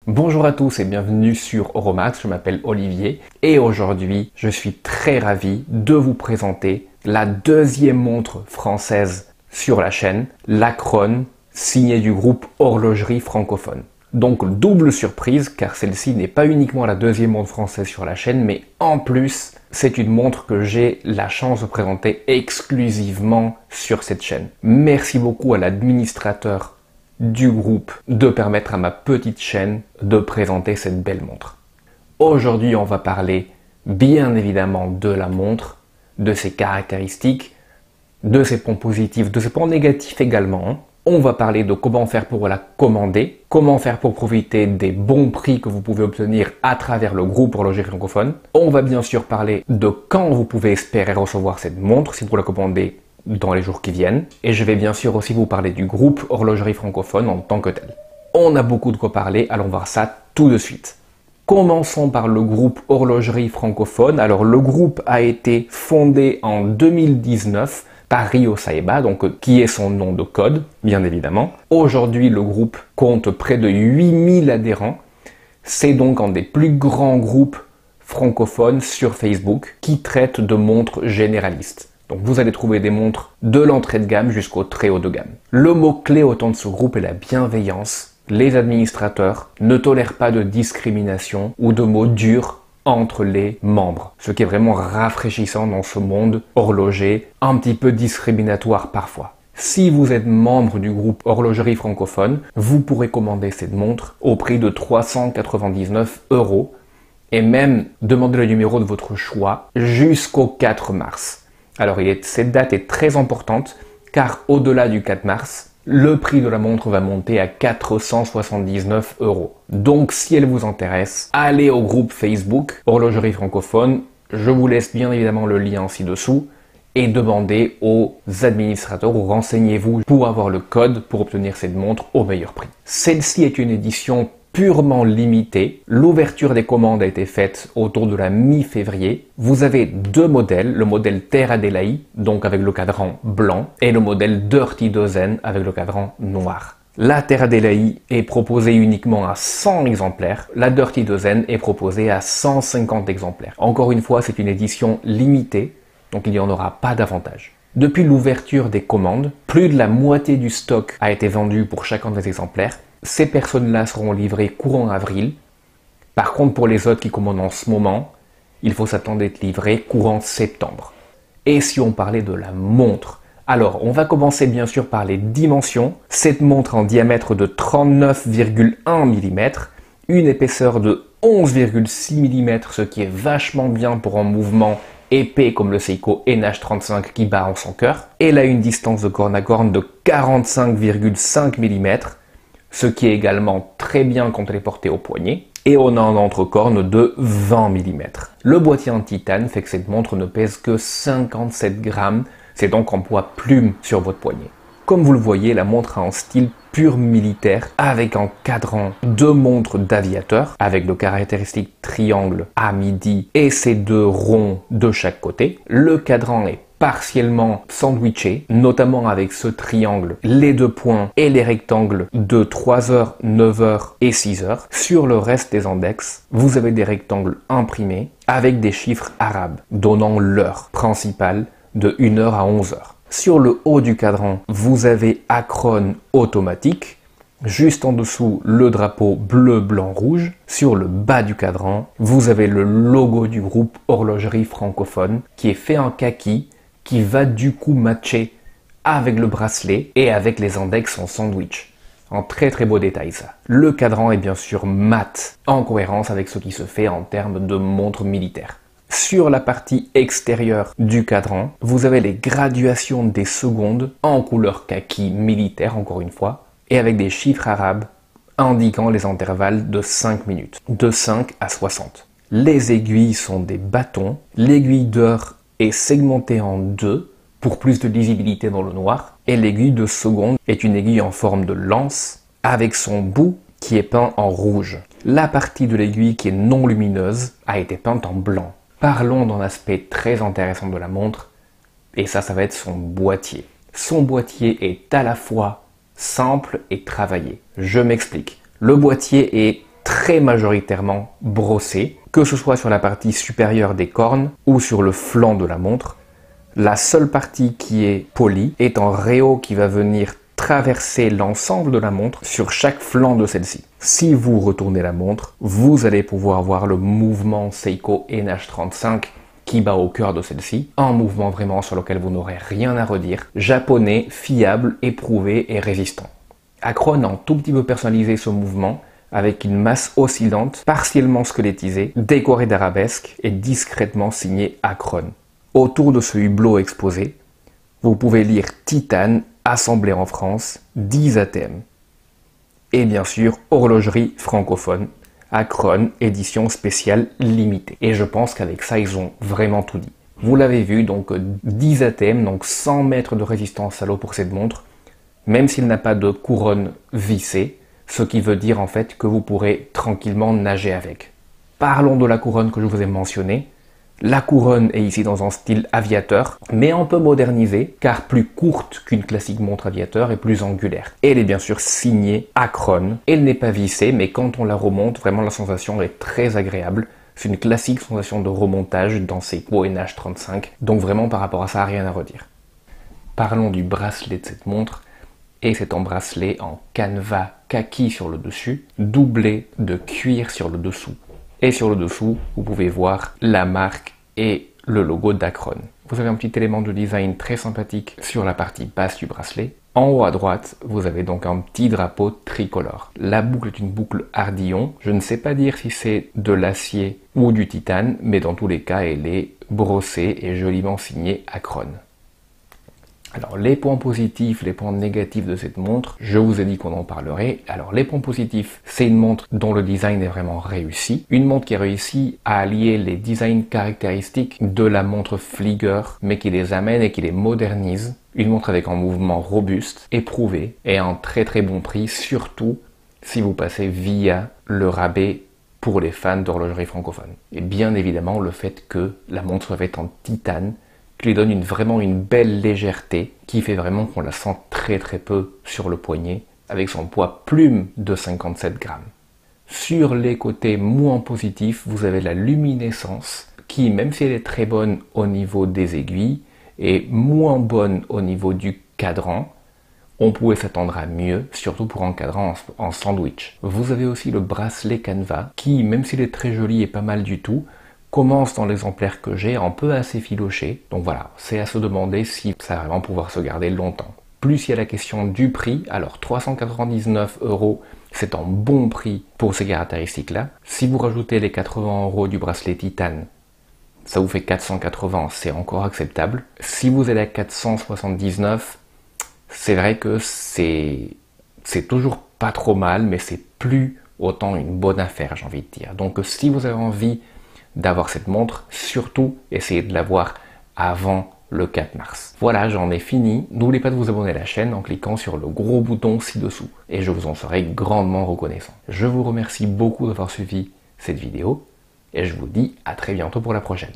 Bonjour à tous et bienvenue sur Euromax, je m'appelle Olivier et aujourd'hui je suis très ravi de vous présenter la deuxième montre française sur la chaîne, l'Acron, signée du groupe Horlogerie Francophone. Donc double surprise car celle-ci n'est pas uniquement la deuxième montre française sur la chaîne mais en plus c'est une montre que j'ai la chance de présenter exclusivement sur cette chaîne. Merci beaucoup à l'administrateur du groupe de permettre à ma petite chaîne de présenter cette belle montre. Aujourd'hui, on va parler bien évidemment de la montre, de ses caractéristiques, de ses points positifs, de ses points négatifs également. On va parler de comment faire pour la commander, comment faire pour profiter des bons prix que vous pouvez obtenir à travers le groupe Horlogerie Francophone. On va bien sûr parler de quand vous pouvez espérer recevoir cette montre si vous la commandez dans les jours qui viennent. Et je vais bien sûr aussi vous parler du groupe Horlogerie Francophone en tant que tel. On a beaucoup de quoi parler, allons voir ça tout de suite. Commençons par le groupe Horlogerie Francophone. Alors le groupe a été fondé en 2019 par Ryo Saeba, donc qui est son nom de code, bien évidemment. Aujourd'hui, le groupe compte près de 8000 adhérents. C'est donc un des plus grands groupes francophones sur Facebook qui traite de montres généralistes. Donc vous allez trouver des montres de l'entrée de gamme jusqu'au très haut de gamme. Le mot-clé au temps de ce groupe est la bienveillance. Les administrateurs ne tolèrent pas de discrimination ou de mots durs entre les membres, ce qui est vraiment rafraîchissant dans ce monde horloger, un petit peu discriminatoire parfois. Si vous êtes membre du groupe Horlogerie Francophone, vous pourrez commander cette montre au prix de 399 € et même demander le numéro de votre choix jusqu'au 4 mars. Alors cette date est très importante car au-delà du 4 mars, le prix de la montre va monter à 479 €. Donc si elle vous intéresse, allez au groupe Facebook Horlogerie Francophone. Je vous laisse bien évidemment le lien ci-dessous et demandez aux administrateurs ou renseignez-vous pour avoir le code pour obtenir cette montre au meilleur prix. Celle-ci est une édition purement limitée. L'ouverture des commandes a été faite autour de la mi-février. Vous avez deux modèles, le modèle Terra Delay, donc avec le cadran blanc, et le modèle Dirty Dozen avec le cadran noir. La Terra Delay est proposée uniquement à 100 exemplaires, la Dirty Dozen est proposée à 150 exemplaires. Encore une fois, c'est une édition limitée, donc il n'y en aura pas davantage. Depuis l'ouverture des commandes, plus de la moitié du stock a été vendu pour chacun des exemplaires. Ces personnes-là seront livrées courant avril. Par contre, pour les autres qui commandent en ce moment, il faut s'attendre à être livré courant septembre. Et si on parlait de la montre? Alors, on va commencer bien sûr par les dimensions. Cette montre en diamètre de 39,1 mm, une épaisseur de 11,6 mm, ce qui est vachement bien pour un mouvement épais comme le Seiko NH35 qui bat en son cœur. Elle a une distance de corne à corne de 45,5 mm, ce qui est également très bien quand elle est portée au poignet. Et on a un entre-corne de 20 mm. Le boîtier en titane fait que cette montre ne pèse que 57 grammes, c'est donc en poids plume sur votre poignet. Comme vous le voyez, la montre a un style pur militaire avec un cadran de montre d'aviateur avec le caractéristique triangle à midi et ses deux ronds de chaque côté. Le cadran est partiellement sandwiché, notamment avec ce triangle, les deux points et les rectangles de 3h, 9h et 6h. Sur le reste des index, vous avez des rectangles imprimés avec des chiffres arabes, donnant l'heure principale de 1h à 11h. Sur le haut du cadran, vous avez Acron automatique. Juste en dessous, le drapeau bleu, blanc, rouge. Sur le bas du cadran, vous avez le logo du groupe Horlogerie Francophone qui est fait en kaki, qui va du coup matcher avec le bracelet et avec les index en sandwich. Un très très beau détail ça. Le cadran est bien sûr mat, en cohérence avec ce qui se fait en termes de montre militaire. Sur la partie extérieure du cadran, vous avez les graduations des secondes en couleur kaki militaire encore une fois, et avec des chiffres arabes indiquant les intervalles de 5 minutes, de 5 à 60. Les aiguilles sont des bâtons, l'aiguille d'heure est segmentée en deux pour plus de lisibilité dans le noir, et l'aiguille de seconde est une aiguille en forme de lance avec son bout qui est peint en rouge. La partie de l'aiguille qui est non lumineuse a été peinte en blanc. Parlons d'un aspect très intéressant de la montre, et ça va être son boîtier. Son boîtier est à la fois simple et travaillé. Je m'explique. Le boîtier est très majoritairement brossé, que ce soit sur la partie supérieure des cornes ou sur le flanc de la montre. La seule partie qui est polie est un réau qui va venir traverser l'ensemble de la montre sur chaque flanc de celle-ci. Si vous retournez la montre, vous allez pouvoir voir le mouvement Seiko NH35 qui bat au cœur de celle-ci, un mouvement vraiment sur lequel vous n'aurez rien à redire, japonais, fiable, éprouvé et résistant. Acron a un tout petit peu personnalisé ce mouvement avec une masse oscillante, partiellement squelettisée, décorée d'arabesques et discrètement signée Acron. Autour de ce hublot exposé, vous pouvez lire Titane, assemblé en France, 10 ATM. Et bien sûr, horlogerie francophone, Acron, édition spéciale limitée. Et je pense qu'avec ça, ils ont vraiment tout dit. Vous l'avez vu, donc 10 ATM, donc 100 mètres de résistance à l'eau pour cette montre, même s'il n'a pas de couronne vissée, ce qui veut dire en fait que vous pourrez tranquillement nager avec. Parlons de la couronne que je vous ai mentionnée. La couronne est ici dans un style aviateur, mais un peu modernisé, car plus courte qu'une classique montre aviateur et plus angulaire. Elle est bien sûr signée Acron. Elle n'est pas vissée, mais quand on la remonte, vraiment la sensation est très agréable. C'est une classique sensation de remontage dans Seiko NH35, donc vraiment par rapport à ça, rien à redire. Parlons du bracelet de cette montre, et c'est un bracelet en canevas kaki sur le dessus, doublé de cuir sur le dessous. Et sur le dessous, vous pouvez voir la marque et le logo d'Acron. Vous avez un petit élément de design très sympathique sur la partie basse du bracelet. En haut à droite, vous avez donc un petit drapeau tricolore. La boucle est une boucle ardillon. Je ne sais pas dire si c'est de l'acier ou du titane, mais dans tous les cas, elle est brossée et joliment signée Acron. Alors les points positifs, les points négatifs de cette montre, je vous ai dit qu'on en parlerait. Alors les points positifs, c'est une montre dont le design est vraiment réussi. Une montre qui a réussi à allier les designs caractéristiques de la montre Flieger, mais qui les amène et qui les modernise. Une montre avec un mouvement robuste, éprouvé et à un très très bon prix, surtout si vous passez via le rabais pour les fans d'horlogerie francophone. Et bien évidemment le fait que la montre soit faite en titane, qui lui donne vraiment une belle légèreté, qui fait vraiment qu'on la sent très très peu sur le poignet, avec son poids plume de 57 grammes. Sur les côtés moins positifs, vous avez la luminescence, qui même si elle est très bonne au niveau des aiguilles, est moins bonne au niveau du cadran. On pouvait s'attendre à mieux, surtout pour un cadran en sandwich. Vous avez aussi le bracelet canevas, qui même s'il est très joli et pas mal du tout, commence dans l'exemplaire que j'ai un peu assez filoché, donc voilà, c'est à se demander si ça va vraiment pouvoir se garder longtemps. Plus il y a la question du prix, alors 399 €, c'est un bon prix pour ces caractéristiques-là. Si vous rajoutez les 80 € du bracelet titane, ça vous fait 480, c'est encore acceptable. Si vous êtes à 479, c'est vrai que c'est toujours pas trop mal, mais c'est plus autant une bonne affaire, j'ai envie de dire. Donc si vous avez envie d'avoir cette montre, surtout essayez de l'avoir avant le 4 mars. Voilà, j'en ai fini. N'oubliez pas de vous abonner à la chaîne en cliquant sur le gros bouton ci-dessous et je vous en serai grandement reconnaissant. Je vous remercie beaucoup d'avoir suivi cette vidéo et je vous dis à très bientôt pour la prochaine.